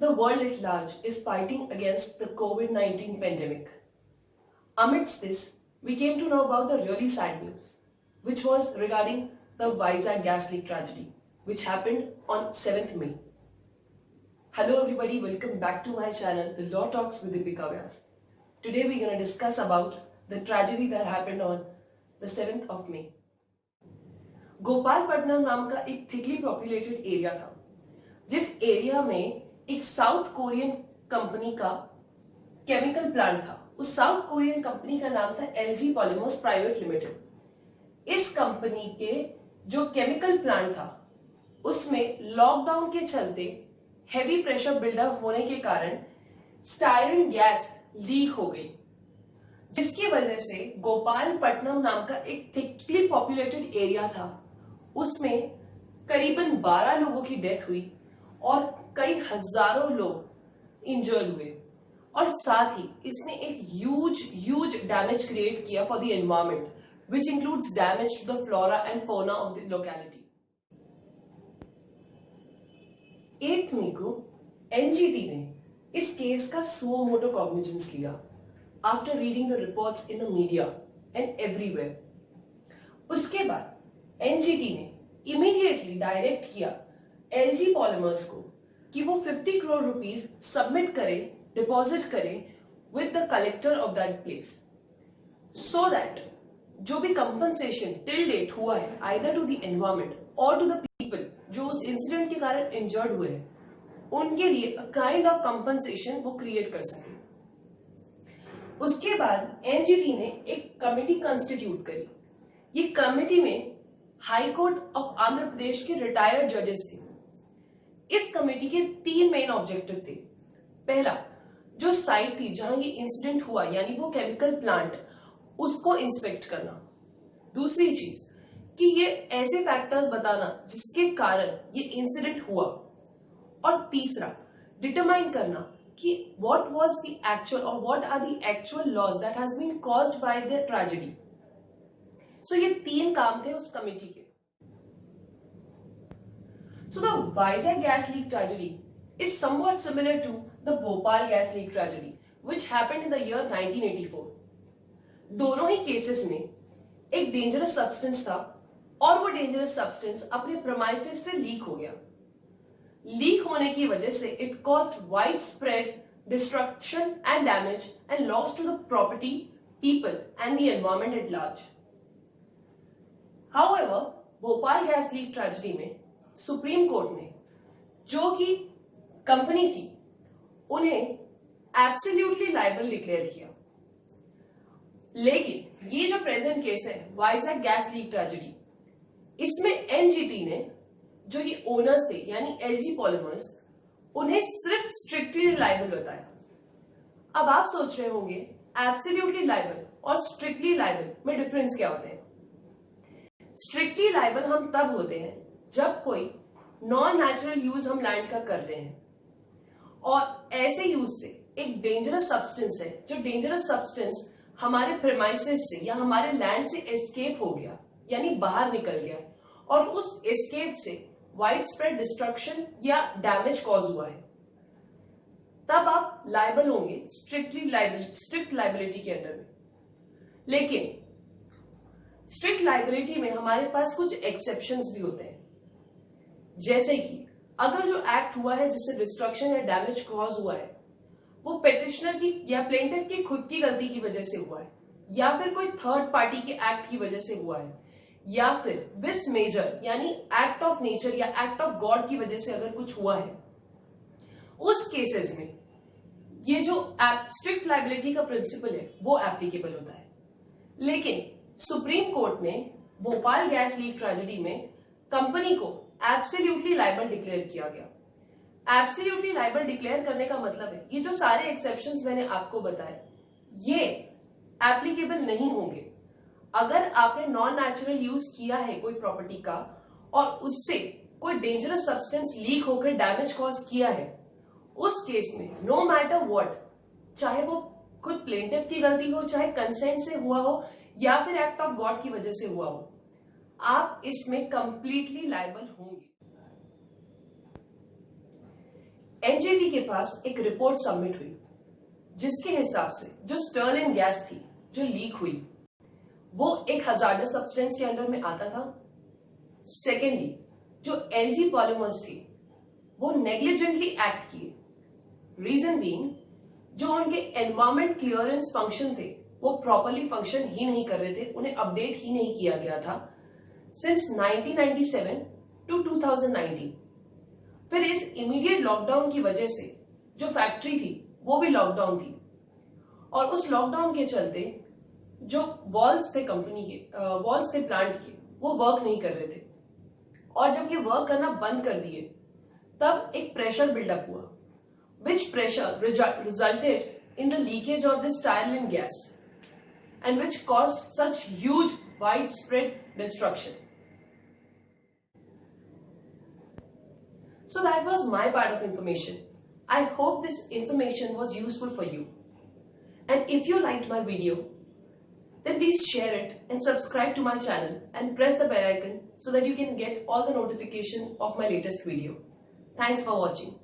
The world at large is fighting against the COVID-19 pandemic. Amidst this, we came to know about the really sad news, which was regarding the Vizag gas leak tragedy, which happened on 7th May. Hello everybody, welcome back to my channel, The Law Talks with Deepika Vyas. Today we're going to discuss about the tragedy that happened on the 7th of May. Gopalapatnam नाम का एक thickly populated area था, जिस area में एक south Korean company का chemical plant था। उस साउथ कोरियन कंपनी का नाम था एलजी पॉलीमर्स प्राइवेट लिमिटेड। इस कंपनी के जो केमिकल प्लांट था उसमें लॉकडाउन के चलते हेवी प्रेशर बिल्डअप होने के कारण स्टायरन गैस लीक हो गई, जिसकी वजह से गोपालपट्टनम नाम का एक थिकली पॉपुलेटेड एरिया था, उसमें करीबन 12 लोगों की डेथ हुई और कई हजारों लोग इंजर्ड हुए। और साथ ही इसने एक ह्यूज डैमेज क्रिएट किया for the environment, which includes damage to the flora and fauna of the locality. 8 मई को एनजीटी ने इस केस का सुओ मोटो कॉग्निजेंस लिया after reading the reports in the media and everywhere. उसके बाद NGT ने इमीडिएटली डायरेक्ट किया एलजी पॉलीमर्स को कि वो 50 करोड़ रुपीस सबमिट करे, डिपॉजिट करे with the collector of that place, so that जो भी कंपनसेशन टिल डेट हुआ है आइदर टू द एनवायरमेंट और टू द पीपल जो उस इंसिडेंट के कारण इंजर्ड हुए हैं, उनके लिए अ काइंड ऑफ कंपनसेशन वो क्रिएट कर सके। उसके बाद एनजीटी ने एक कमेटी कंस्टिट्यूट करी। ये कमेटी में high court of Andhra Pradesh के रिटायर्ड जजेस थे। इस कमेटी के 3 मेन ऑब्जेक्टिव थे। पहला, जो साइट थी जहां ये इंसिडेंट हुआ यानी वो केमिकल प्लांट, उसको इंस्पेक्ट करना। दूसरी चीज कि ये ऐसे फैक्टर्स बताना जिसके कारण ये इंसिडेंट हुआ। और तीसरा, डिटरमाइन करना कि व्हाट वाज द एक्चुअल और what are the actual loss that has been caused by the tragedy. So ये 3 काम थे उस कमेटी के। So the Vizag gas leak tragedy is somewhat similar to the Bhopal gas leak tragedy, which happened in the year 1984. दोनों ही cases में एक dangerous substance था और वो डेंजरस सब्सटेंस अपने प्रेमाइसेस से लीक हो गया। लीक होने की वजह से it caused wide spread destruction and damage and loss to the property, people and the environment at large. However, Bhopal gas leak tragedy में सुप्रीम कोर्ट ने जो कि कंपनी थी उन्हें एब्सोल्युटली लायबल डिक्लेयर किया। लेकिन ये जो प्रेजेंट केस है वाइजैग गैस लीक ट्रेजेडी, इसमें एनजीटी ने जो ये ओनर्स थे यानी एलजी पॉलीमर्स, उन्हें सिर्फ स्ट्रिक्टली लायबल बताया। अब आप सोच रहे होंगे एब्सोल्युटली लायबल और स्ट्रिक्टली लायबल में डिफरेंस क्या होते हैं। स्ट्रिक्टली लायबल हम तब होते हैं जब कोई नॉन नेचुरल यूज हम लैंड का कर रहे हैं और ऐसे यूज से एक डेंजरस सब्सटेंस है, जो डेंजरस सब्सटेंस हमारे प्रेमाइसेस से या हमारे लैंड से एस्केप हो गया यानी बाहर निकल गया और उस एस्केप से वाइड स्प्रेड डिस्ट्रक्शन या डैमेज कॉज हुआ है, तब आप लायबल होंगे स्ट्रिक्ट लायबिलिटी के अंडर में। लेकिन स्ट्रिक्ट लायबिलिटी में हमारे पास कुछ एक्सेप्शंस भी होते हैं, जैसे कि अगर जो एक्ट हुआ है जिससे डिस्ट्रक्शन या डैमेज कॉज हुआ है वो पेटिशनर की या प्लेंटिफ की खुद की गलती की वजह से हुआ है, या फिर कोई थर्ड पार्टी के एक्ट की वजह से हुआ है, या फिर विस मेजर यानी एक्ट ऑफ नेचर या एक्ट ऑफ गॉड की वजह से अगर कुछ हुआ है, उस केसेस में ये जो स्ट्रिक्ट लायबिलिटी का प्रिंसिपल है वो एप्लीकेबल होता है। लेकिन सुप्रीम कोर्ट ने भोपाल गैस लीक ट्रेजेडी में कंपनी को एब्सोल्युटली लायबल डिक्लेयर किया गया। एब्सोल्युटली लायबल डिक्लेयर करने का मतलब है ये जो सारे एक्सेप्शंस मैंने आपको बताए ये एप्लीकेबल नहीं होंगे अगर आपने नॉन नेचुरल यूज किया है कोई प्रॉपर्टी का और उससे कोई डेंजरस सब्सटेंस लीक होकर डैमेज कॉज किया है। उस केस में नो मैटर व्हाट, चाहे वो खुद प्लेंटिफ की गलती हो, चाहे कंसेंट से हुआ हो या फिर एक्ट ऑफ गॉड की वजह से हुआ हो, आप इसमें कंप्लीटली लायबल होंगे। एनजीटी के पास एक रिपोर्ट सबमिट हुई जिसके हिसाब से जो स्टर्लिन गैस थी जो लीक हुई वो एक हजार्डस सब्सटेंस के अंडर में आता था। सेकेंडली, जो एलजी पॉलीमर्स थे वो नेग्लिजेंटली एक्ट किए। रीजन बीइंग, जो उनके एनवायरमेंट क्लियरेंस फंक्शन थे वो प्रॉपरली फंक्शन ही नहीं कर रहे थे, उन्हें अपडेट ही नहीं किया गया था सिंस 1997 टू 2019। फिर इस इमीडिएट लॉकडाउन की वजह से जो फैक्ट्री थी वो भी लॉकडाउन थी और उस लॉकडाउन के चलते जो वॉल्स थे कंपनी के वॉल्स थे प्लांट के वो वर्क नहीं कर रहे थे और जब ये वर्क करना बंद कर दिए तब एक प्रेशर बिल्डअप हुआ which pressure resulted in the leakage of this styrene gas and which caused such huge widespread destruction. So that was my part of information. I hope this information was useful for you. And if you liked my video, then please share it and subscribe to my channel and press the bell icon so that you can get all the notification of my latest video. Thanks for watching.